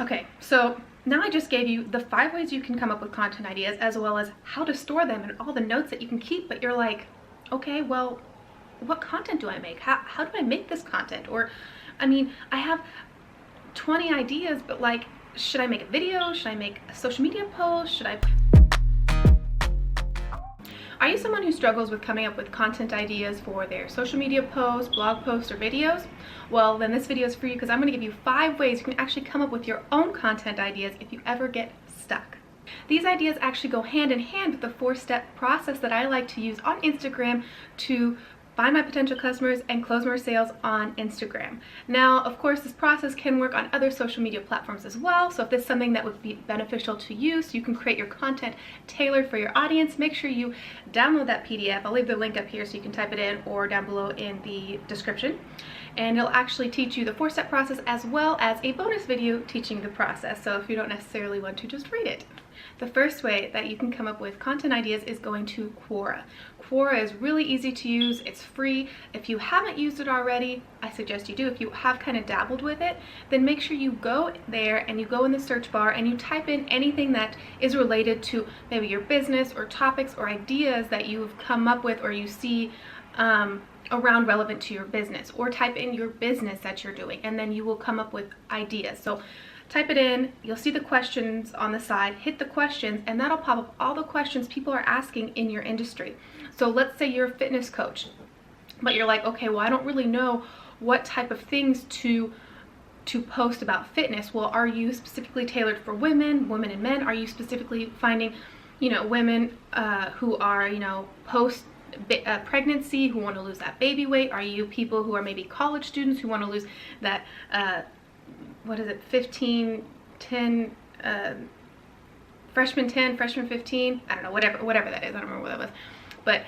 Okay, so now I just gave you the 5 ways you can come up with content ideas, as well as how to store them and all the notes that you can keep. But you're like, okay, well, what content do I make? How do I make this content? Or, I mean, I have 20 ideas, but like, should I make a video? Should I make a social media post? Should I... Are you someone who struggles with coming up with content ideas for their social media posts, blog posts, or videos? Well, then this video is for you, because I'm going to give you 5 ways you can actually come up with your own content ideas if you ever get stuck. These ideas actually go hand in hand with the 4-step process that I like to use on Instagram to find my potential customers and close more sales on Instagram. Now, of course, this process can work on other social media platforms as well. So if this is something that would be beneficial to you, so you can create your content tailored for your audience, make sure you download that PDF. I'll leave the link up here so you can type it in, or down below in the description. And it'll actually teach you the 4-step process, as well as a bonus video teaching you the process. So if you don't necessarily want to just read it. The first way that you can come up with content ideas is going to Quora. Quora is really easy to use. It's free. If you haven't used it already, I suggest you do. If you have kind of dabbled with it, then make sure you go there and you go in the search bar and you type in anything that is related to maybe your business or topics or ideas that you've come up with or you see around relevant to your business, or type in your business that you're doing, and then you will come up with ideas. So type it in, you'll see the questions on the side, hit the questions, and that'll pop up all the questions people are asking in your industry. So let's say you're a fitness coach, but you're like, okay, well, I don't really know what type of things to post about fitness. Well, are you specifically tailored for women and men? Are you specifically finding, women who are, post pregnancy, who want to lose that baby weight? Are you people who are maybe college students who want to lose that, 15, 10, freshman 10, freshman 15, I don't know, whatever that is, I don't remember what that was, but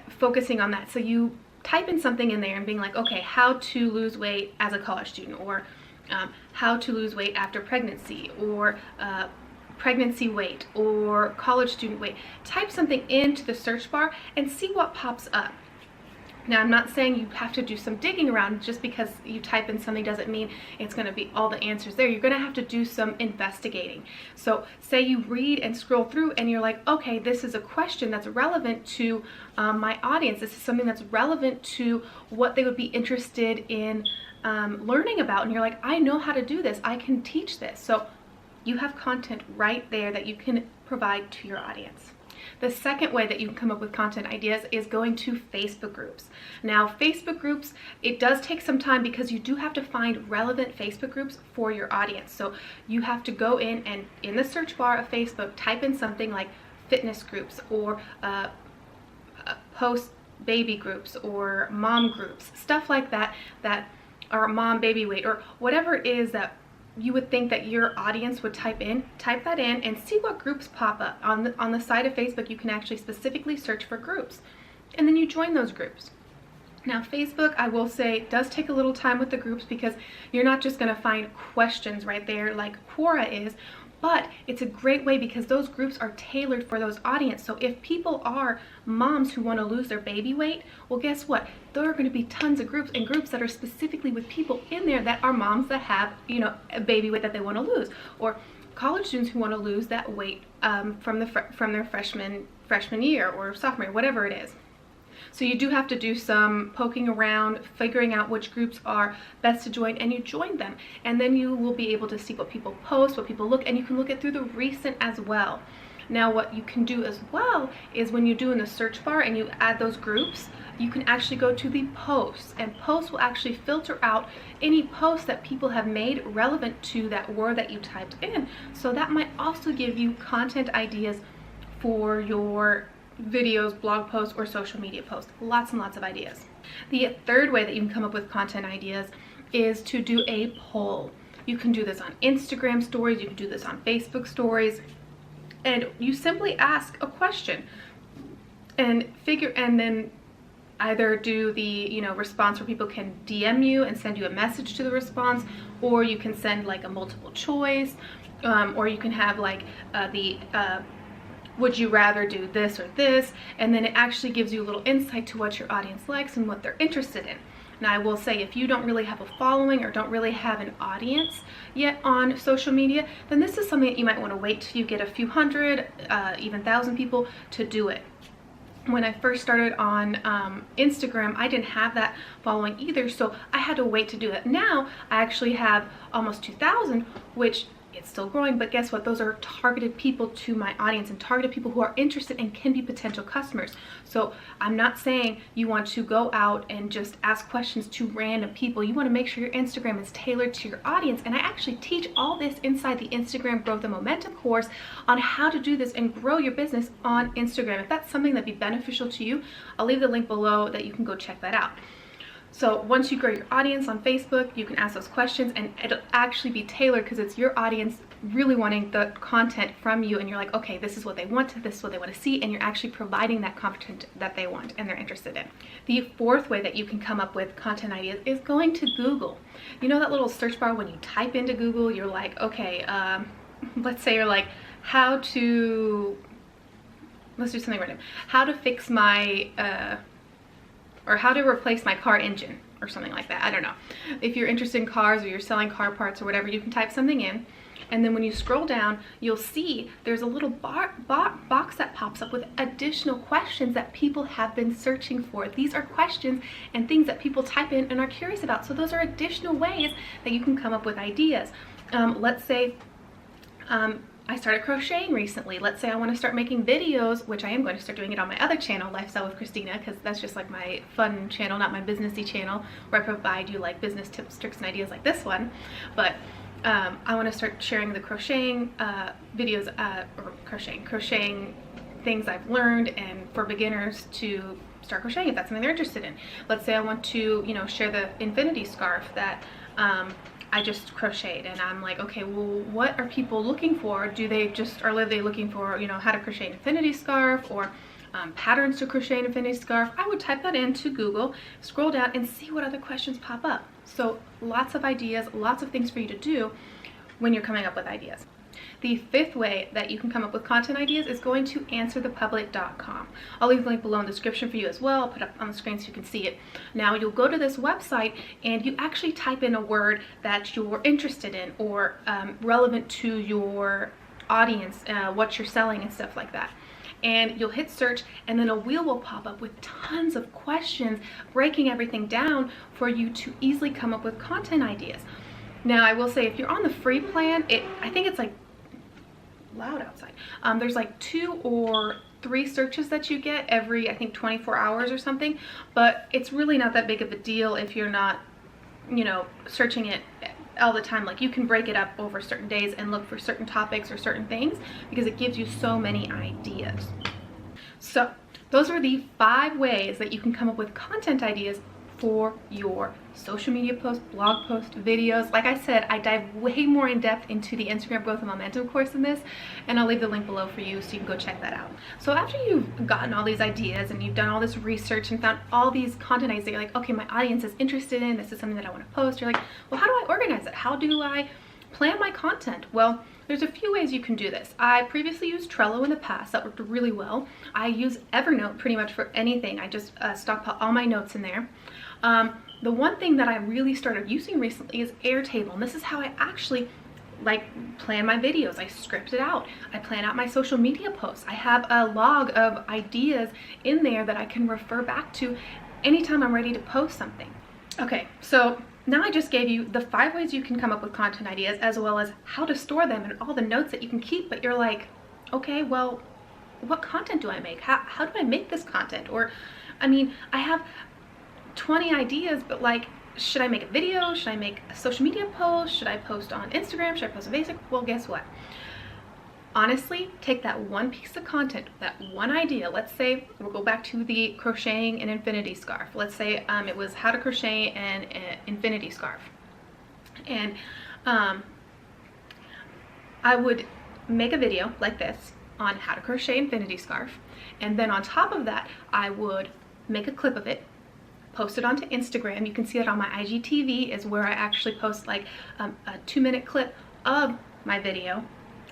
focusing on that. So you type in something in there and being like, okay, how to lose weight as a college student, or how to lose weight after pregnancy, or pregnancy weight, or college student weight. Type something into the search bar and see what pops up. Now, I'm not saying you have to do some digging around. Just because you type in something doesn't mean it's going to be all the answers there. You're going to have to do some investigating. So say you read and scroll through and you're like, okay, this is a question that's relevant to my audience. This is something that's relevant to what they would be interested in learning about. And you're like, I know how to do this. I can teach this. So you have content right there that you can provide to your audience. The second way that you can come up with content ideas is going to Facebook groups. Now, Facebook groups, it does take some time because you do have to find relevant Facebook groups for your audience. So you have to go in and in the search bar of Facebook, type in something like fitness groups, or post baby groups, or mom groups, stuff like that, that are mom baby weight, or whatever it is that you would think that your audience would type that in and see what groups pop up. On the side of Facebook, you can actually specifically search for groups, and then you join those groups. Now, Facebook, I will say, does take a little time with the groups, because you're not just going to find questions right there like Quora is, but it's a great way because those groups are tailored for those audience. So if people are moms who want to lose their baby weight, well, guess what? There are going to be tons of groups, and groups that are specifically with people in there that are moms that have, a baby weight that they want to lose, or college students who want to lose that weight from their freshman year or sophomore year, whatever it is. So you do have to do some poking around, figuring out which groups are best to join, and you join them. And then you will be able to see what people post, what people look, and you can look at through the recent as well. Now, what you can do as well is when you do in the search bar and you add those groups, you can actually go to the posts, and posts will actually filter out any posts that people have made relevant to that word that you typed in. So that might also give you content ideas for your videos, blog posts, or social media posts. Lots and lots of ideas. The third way that you can come up with content ideas is to do a poll. You can do this on Instagram stories, you can do this on Facebook stories, and you simply ask a question and then either do the response where people can DM you and send you a message to the response, or you can send like a multiple choice, or you can have like would you rather do this or this, and then it actually gives you a little insight to what your audience likes and what they're interested in. Now, I will say, if you don't really have a following or don't really have an audience yet on social media, then this is something that you might want to wait till you get a few hundred, even 1,000 people to do it. When I first started on Instagram, I didn't have that following either, so I had to wait to do it. Now, I actually have almost 2,000, which it's still growing, but guess what? Those are targeted people to my audience and targeted people who are interested and can be potential customers. So I'm not saying you want to go out and just ask questions to random people. You want to make sure your Instagram is tailored to your audience. And I actually teach all this inside the Instagram Growth and Momentum course on how to do this and grow your business on Instagram. If that's something that'd be beneficial to you, I'll leave the link below that you can go check that out. So once you grow your audience on Facebook, you can ask those questions and it'll actually be tailored because it's your audience really wanting the content from you, and you're like, okay, this is what they want, this is what they want to see, and you're actually providing that content that they want and they're interested in. The fourth way that you can come up with content ideas is going to Google. You know that little search bar when you type into Google, you're like, okay, let's say you're like, let's do something random. How to fix my, or how to replace my car engine or something like that. I don't know. If you're interested in cars or you're selling car parts or whatever, you can type something in. And then when you scroll down, you'll see there's a little box that pops up with additional questions that people have been searching for. These are questions and things that people type in and are curious about. So those are additional ways that you can come up with ideas. Let's say I started crocheting recently. Let's say I want to start making videos, which I am going to start doing it on my other channel, Lifestyle with Christina, because that's just like my fun channel, not my businessy channel, where I provide you like business tips, tricks, and ideas like this one. But I want to start sharing the crocheting videos, or crocheting things I've learned, and for beginners to start crocheting if that's something they're interested in. Let's say I want to, you know, share the infinity scarf that I just crocheted, and I'm like, okay, well, what are people looking for? Are they looking for, you know, how to crochet an infinity scarf, or patterns to crochet an infinity scarf? I would type that into Google, scroll down, and see what other questions pop up. So lots of ideas, lots of things for you to do when you're coming up with ideas. The fifth way that you can come up with content ideas is going to answerthepublic.com. I'll leave the link below in the description for you as well. I'll put it up on the screen so you can see it. Now you'll go to this website and you actually type in a word that you're interested in or relevant to your audience, what you're selling and stuff like that. And you'll hit search, and then a wheel will pop up with tons of questions, breaking everything down for you to easily come up with content ideas. Now, I will say, if you're on the free plan, I think it's like loud outside. There's like 2 or 3 searches that you get every, I think, 24 hours or something, but it's really not that big of a deal if you're not, you know, searching it all the time. Like, you can break it up over certain days and look for certain topics or certain things because it gives you so many ideas. So those are the 5 ways that you can come up with content ideas for your social media posts, blog posts, videos. Like I said, I dive way more in depth into the Instagram Growth and Momentum course than this, and I'll leave the link below for you so you can go check that out. So after you've gotten all these ideas and you've done all this research and found all these content ideas that you're like, okay, my audience is interested in, this is something that I want to post, you're like, well, how do I organize it? How do I plan my content? Well, there's a few ways you can do this. I previously used Trello in the past. That worked really well. I use Evernote pretty much for anything. I just stockpile all my notes in there. The one thing that I really started using recently is Airtable, and this is how I actually like plan my videos. I script it out. I plan out my social media posts. I have a log of ideas in there that I can refer back to anytime I'm ready to post something. Okay, so now I just gave you the 5 ways you can come up with content ideas, as well as how to store them and all the notes that you can keep, but you're like, okay, well, what content do I make? How do I make this content? Or, I mean, I have 20 ideas, but like, should I make a video? Should I make a social media post? Should I post on Instagram? Should I post on Facebook? Well, guess what? Honestly, take that one piece of content, that one idea. Let's say we'll go back to the crocheting an infinity scarf. Let's say it was how to crochet an infinity scarf. And I would make a video like this on how to crochet infinity scarf. And then on top of that, I would make a clip of it, post it onto Instagram. You can see that on my IGTV is where I actually post like a 2-minute clip of my video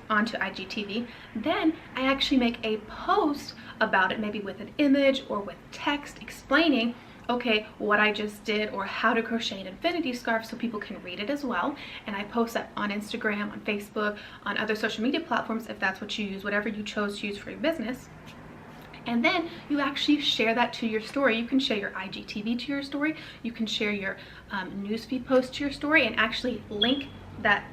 onto IGTV. Then I actually make a post about it, maybe with an image or with text explaining okay, what I just did, or how to crochet an infinity scarf, so people can read it as well. And I post that on Instagram, on Facebook, on other social media platforms, if that's what you use, whatever you chose to use for your business. And then you actually share that to your story. You can share your IGTV to your story. You can share your newsfeed post to your story, and actually link that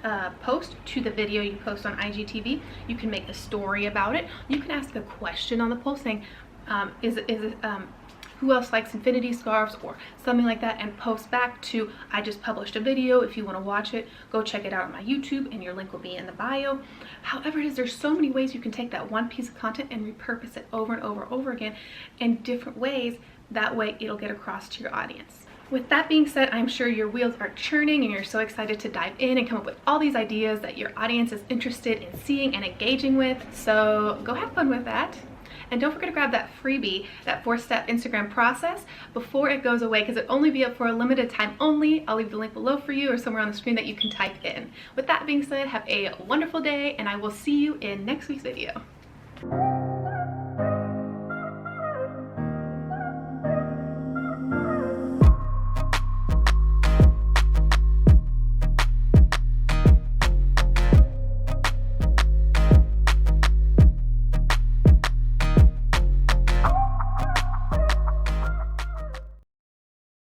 post to the video you post on IGTV. You can make a story about it. You can ask a question on the post saying, who else likes infinity scarves, or something like that, and post back to, I just published a video. If you want to watch it, go check it out on my YouTube, and your link will be in the bio. However it is, there's so many ways you can take that one piece of content and repurpose it over and over again in different ways. That way it'll get across to your audience. With that being said, I'm sure your wheels are churning and you're so excited to dive in and come up with all these ideas that your audience is interested in seeing and engaging with. So go have fun with that. And don't forget to grab that freebie, that 4-step Instagram process, before it goes away, because it'll only be up for a limited time only. I'll leave the link below for you, or somewhere on the screen that you can type in. With that being said, have a wonderful day, and I will see you in next week's video.